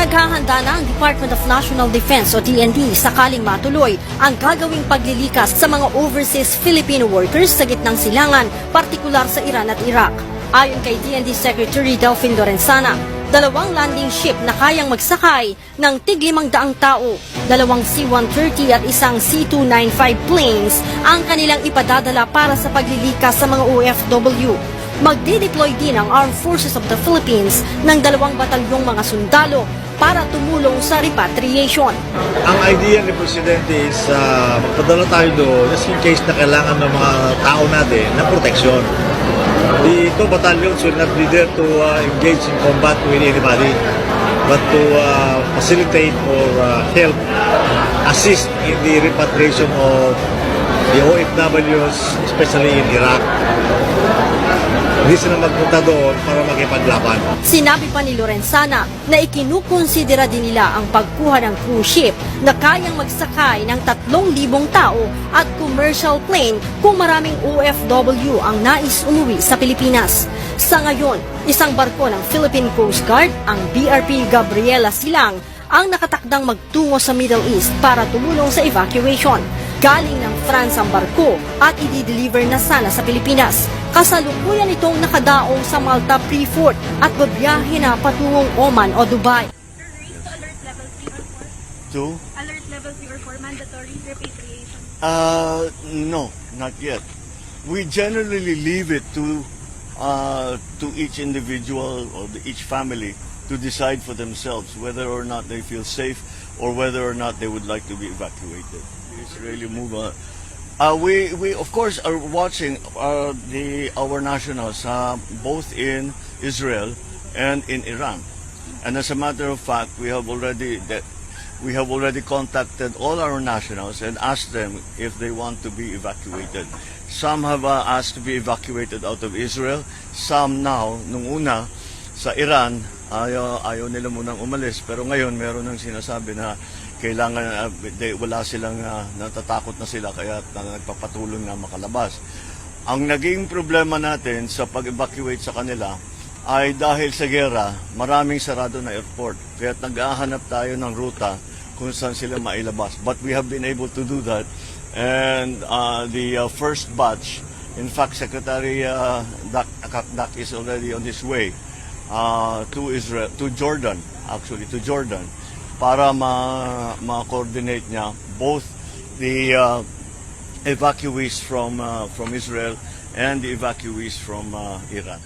Naghahanda na ang Department of National Defense o DND sakaling matuloy ang gagawing paglilikas sa mga overseas Filipino workers sa gitnang silangan, partikular sa Iran at Iraq. Ayon kay DND Secretary Delfin Lorenzana, 2 landing ship na kayang magsakay ng tig-500 tao, 2 C-130 at isang C-295 planes ang kanilang ipadadala para sa paglilikas sa mga OFW. Magdi-deploy din ang Armed Forces of the Philippines ng 2 batalyong mga sundalo para tumulong sa repatriation. Ang idea ni Presidente is magpadala tayo doon just in case na kailangan ng mga tao natin ng protection. The 2 battalions will not be there to engage in combat with anybody, but to facilitate or help assist in the repatriation of the OFWs, especially in Iraq. Hindi sila magpunta doon para makipaglaban. Sinabi pa ni Lorenzana na ikinukonsidera din nila ang pagkuha ng cruise ship na kayang magsakay ng 3,000 tao at commercial plane kung maraming OFW ang nais umuwi sa Pilipinas. Sa ngayon, isang barko ng Philippine Coast Guard, ang BRP Gabriela Silang, ang nakatakdang magtungo sa Middle East para tumulong sa evacuation. Galing ng France ang barko at i-deliver na sana sa Pilipinas. Kasalukuyan itong nakadaong sa Malta Pre-Fort at babiyahe na patungong Oman o Dubai. Alert level 3 or 4? To? Alert level 3 or 4 mandatory repatriation? No, not yet. We generally leave it to each individual or each family to decide for themselves whether or not they feel safe or whether or not they would like to be evacuated. It's really move on. We of course are watching our nationals both in Israel and in Iran, and as a matter of fact, we have already contacted all our nationals and asked them if they want to be evacuated. Some have asked to be evacuated out of Israel. Some now, nung una sa Iran, ayaw nila munang umalis, pero ngayon meron nang sinasabi na kailangan wala silang natatakot na sila kaya nagpapatulong na makalabas. Ang naging problema natin sa pag-evacuate sa kanila ay dahil sa gera, maraming sarado na airport. Kaya nag-ahanap tayo ng ruta kung saan sila mailabas. But we have been able to do that. And the first batch, in fact, Secretary Dak is already on his way to Jordan, para ma-coordinate niya both the evacuees from Israel and the evacuees from Iran.